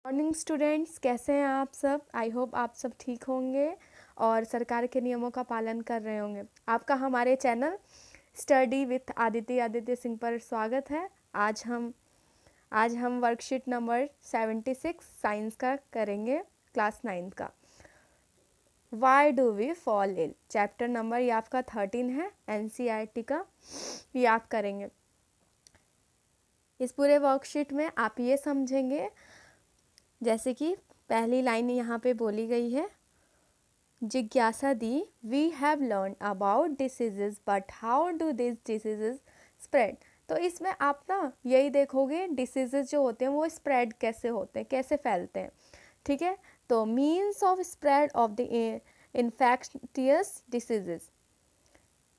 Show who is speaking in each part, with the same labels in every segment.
Speaker 1: Morning students, कैसे हैं आप सब। आई होप आप सब ठीक होंगे और सरकार के नियमों का पालन कर रहे होंगे। आपका हमारे channel study with Aditya Singh पर स्वागत है। आज हम वर्कशीट नंबर 76 साइंस का करेंगे, क्लास 9 का। Why do we fall ill, chapter number ये आपका 13 है, NCERT का। ये आप करेंगे। इस पूरे वर्कशीट में आप ये समझेंगे, जैसे कि पहली लाइन यहाँ पे बोली गई है, जिज्ञासा दी, we have learn about diseases but how do this diseases spread. तो इसमें आप ना यही देखोगे, डिसीजेज जो होते हैं वो स्प्रेड कैसे होते हैं, कैसे फैलते हैं। ठीक है, तो means of spread of the infectious diseases.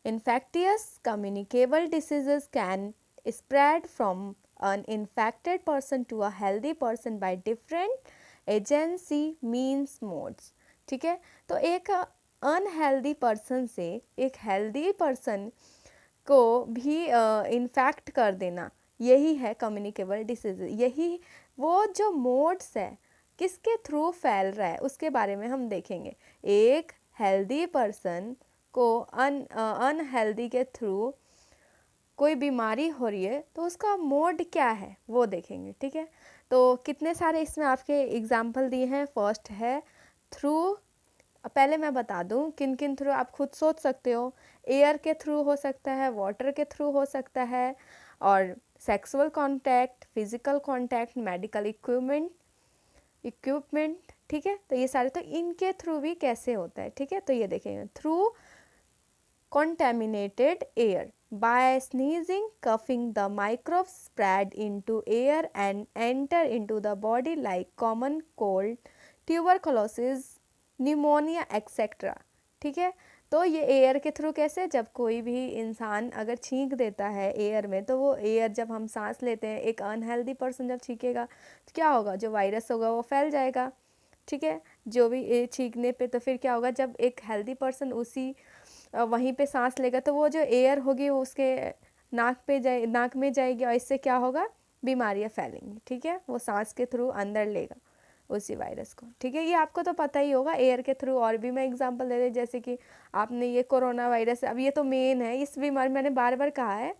Speaker 1: Infectious communicable diseases can spread from an infected person to a healthy person by different agency means modes। ठीक है, तो एक अनहेल्दी पर्सन से एक हेल्दी पर्सन को भी इन्फेक्ट कर देना, यही है कम्युनिकेबल डिसीज। यही वो जो मोड्स है, किसके थ्रू फैल रहा है उसके बारे में हम देखेंगे। एक हेल्दी पर्सन को अनहेल्दी के थ्रू कोई बीमारी हो रही है तो उसका मोड क्या है वो देखेंगे। ठीक है, तो कितने सारे इसमें आपके एग्जाम्पल दिए हैं। फर्स्ट है थ्रू, पहले मैं बता दूं किन किन थ्रू, आप खुद सोच सकते हो। एयर के थ्रू हो सकता है, वाटर के थ्रू हो सकता है, और sexual contact, physical contact, medical equipment. ठीक है, तो ये सारे, तो इनके थ्रू भी कैसे होता है। ठीक है, तो ये देखेंगे। Through contaminated air, by sneezing, coughing, the microbes spread into air and enter into the body like common cold, tuberculosis, pneumonia etc। ठीक है, तो ये एयर के थ्रू कैसे, जब कोई भी इंसान अगर छींक देता है एयर में, तो वो एयर जब हम सांस लेते हैं, एक अनहेल्दी पर्सन जब छींकेगा तो क्या होगा, जो वायरस होगा वो फैल जाएगा। ठीक है, जो भी छींकने पे, तो फिर क्या होगा, जब एक हेल्दी पर्सन उसी वहीं पे सांस लेगा तो वो जो एयर होगी वो उसके नाक में जाएगी, और इससे क्या होगा, बीमारियां फैलेंगी। ठीक है, वो सांस के थ्रू अंदर लेगा उसी वायरस को। ठीक है, ये आपको तो पता ही होगा एयर के थ्रू। और भी मैं एग्जांपल दे रही, जैसे कि आपने ये कोरोना वायरस, अब ये तो मेन है, इस बीमारी मैंने बार बार कहा है,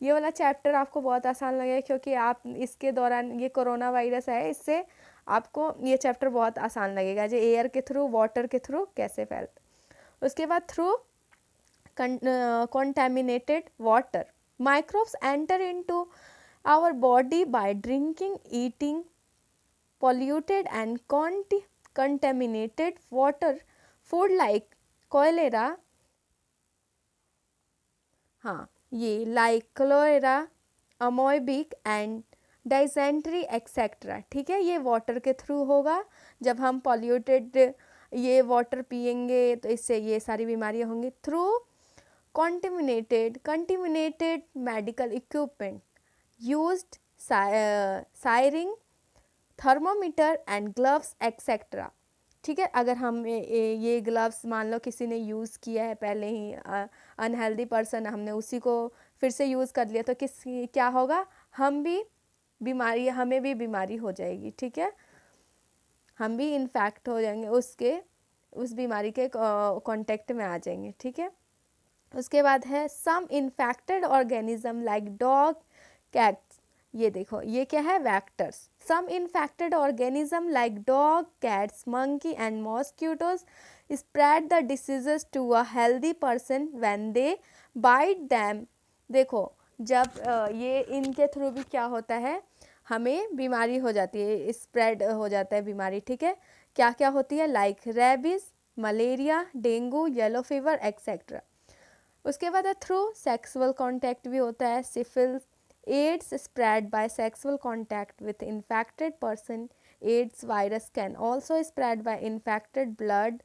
Speaker 1: ये वाला चैप्टर आपको बहुत आसान लगेगा, क्योंकि आप इसके दौरान, ये कोरोना वायरस है, इससे आपको ये चैप्टर बहुत आसान लगेगा, जो एयर के थ्रू, वाटर के थ्रू कैसे फैलता। उसके बाद through contaminated water, microbes enter into our body by drinking, eating polluted and contaminated water, food like cholera, हाँ ये like cholera, amoebic and dysentery etc। ठीक है, ये वाटर के थ्रू होगा। जब हम पॉल्यूटेड ये वाटर पिएंगे तो इससे ये सारी बीमारियां होंगी। Through contaminated medical equipment used, siring, thermometer and gloves etc। ठीक है, अगर हम ये ग्लव्स मान लो किसी ने यूज़ किया है पहले ही, अनहेल्दी पर्सन, हमने उसी को फिर से यूज़ कर लिया, तो क्या होगा, हमें भी बीमारी हो जाएगी। ठीक है, हम भी इन्फेक्ट हो जाएंगे, उस बीमारी के कांटेक्ट में आ जाएंगे। ठीक है, उसके बाद है some infected organism like dog, cats. ये देखो, ये क्या है, vectors. Some infected organism like dog, cats, monkey and mosquitoes spread the diseases to a healthy person when they bite them. देखो, जब ये इनके थ्रू भी क्या होता है, हमें बीमारी हो जाती है, स्प्रेड हो जाता है बीमारी। ठीक है, क्या क्या होती है, like rabies, malaria, dengue, yellow fever etcetera. उसके बाद है थ्रू सेक्सुअल कांटेक्ट भी होता है, syphilis, AIDS spread by sexual contact with infected person. AIDS virus can also spread by infected blood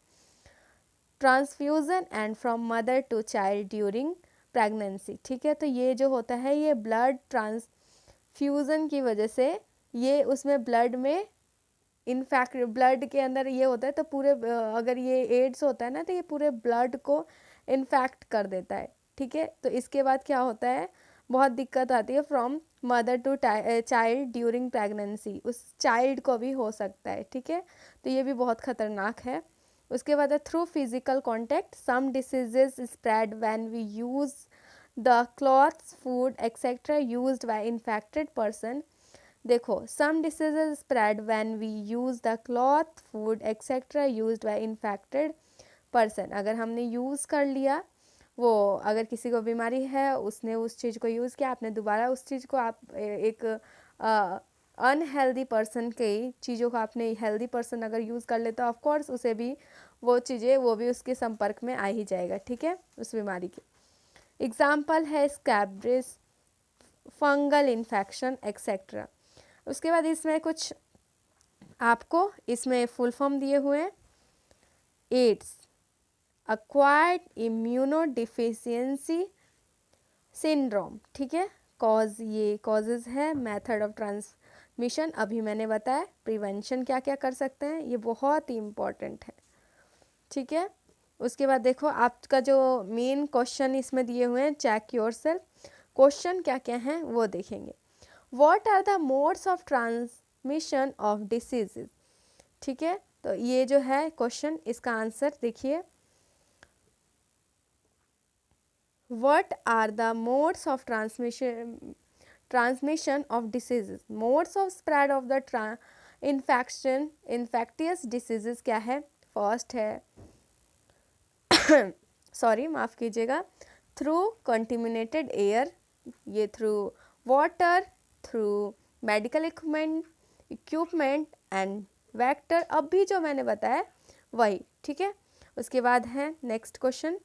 Speaker 1: transfusion and from mother to child during pregnancy. ठीक है, तो ये जो होता है, ये ब्लड ट्रांसफ्यूजन की वजह से, ये उसमें ब्लड में इनफैक्ट, ब्लड के अंदर ये होता है, तो पूरे अगर ये एड्स होता है ना, तो ये पूरे ब्लड को इन्फेक्ट कर देता है। ठीक है, तो इसके बाद क्या होता है, बहुत दिक्कत आती है from mother to child during pregnancy, उस चाइल्ड को भी हो सकता है, ठीक है। तो ये भी बहुत खतरनाक है। उसके बाद है through physical contact some diseases spread when we use the clothes food etcetera used by infected person. देखो, some diseases spread when we use the cloth food etcetera used by infected person. अगर हमने use कर लिया, वो अगर किसी को बीमारी है, उसने उस चीज़ को यूज़ किया, आपने दोबारा उस चीज़ को आप एक अनहेल्दी पर्सन के चीज़ों को आपने हेल्दी पर्सन अगर यूज़ कर ले तो ऑफकोर्स उसे भी वो चीज़ें वो भी उसके संपर्क में आ ही जाएगा, ठीक है, उस बीमारी के। एग्जाम्पल है स्कैब्रिस, फंगल इन्फेक्शन एक्सेट्रा। उसके बाद इसमें कुछ आपको इसमें फुल फॉर्म दिए हुए हैं। एड्स, एक्वायर्ड इम्यूनोडिफिशियंसी सिंड्रोम, ठीक है। ये कॉजेज है, मेथड ऑफ ट्रांसमिशन अभी मैंने बताया, प्रिवेंशन क्या क्या कर सकते हैं, ये बहुत ही इम्पॉर्टेंट है, ठीक है। उसके बाद देखो आपका जो मेन क्वेश्चन इसमें दिए हुए हैं, चेक योरसेल्फ, क्वेश्चन क्या क्या हैं वो देखेंगे। What are the modes of transmission of diseases, ठीक है। तो ये जो है क्वेश्चन, इसका आंसर देखिए, What are the modes of transmission of diseases? Modes of spread of the infectious diseases क्या है? फर्स्ट है सॉरी माफ़ कीजिएगा, थ्रू कंटिमिनेटेड एयर, ये through water, through medical equipment and vector, अब भी जो मैंने बताया वही, ठीक है। उसके बाद है next question,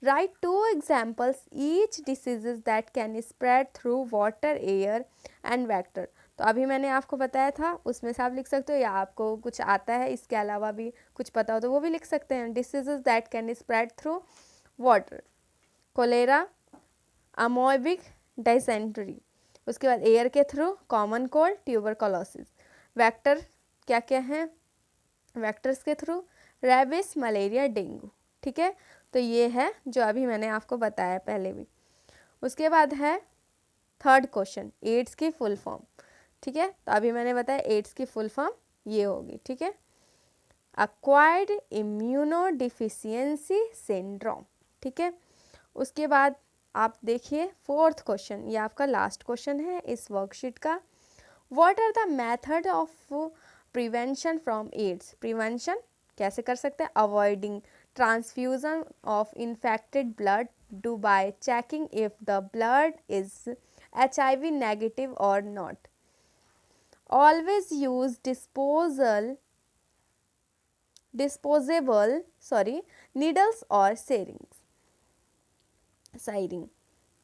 Speaker 1: Write 2 examples each diseases that can spread through water, air and vector। तो अभी मैंने आपको बताया था, उसमें से आप लिख सकते हो, या आपको कुछ आता है इसके अलावा भी कुछ पता हो तो वो भी लिख सकते हैं। Diseases that can spread through water, cholera, amoebic dysentery. उसके बाद एयर के through common cold, tuberculosis. Vector क्या क्या हैं, वेक्टर्स के थ्रू रेबिस, मलेरिया, डेंगू, ठीक है। तो ये है जो अभी मैंने आपको बताया पहले भी। उसके बाद है थर्ड क्वेश्चन, एड्स की फुल फॉर्म, ठीक है। तो अभी मैंने बताया एड्स की फुल फॉर्म ये होगी, ठीक है, एक्वायर्ड इम्यूनोडिफिशियंसी सिंड्रोम, ठीक है। उसके बाद आप देखिए फोर्थ क्वेश्चन, ये आपका लास्ट क्वेश्चन है इस वर्कशीट का। What are the method of prevention from AIDS, prevention कैसे कर सकते हैं, avoiding transfusion of infected blood, do by checking if the blood is HIV negative or not. Always use disposable needles or syringe.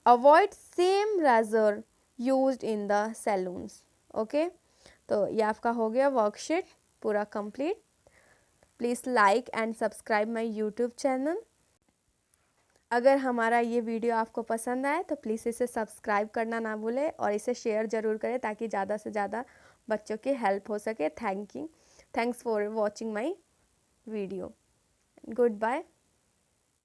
Speaker 1: Avoid same razor used in the salons, okay। तो ये आपका हो गया worksheet पूरा complete. Please like and subscribe my YouTube channel. अगर हमारा ये video आपको पसंद आए तो प्लीज़ इसे सब्सक्राइब करना ना भूलें और इसे शेयर ज़रूर करें ताकि ज़्यादा से ज़्यादा बच्चों की हेल्प हो सके। Thanks for watching my video. Good bye.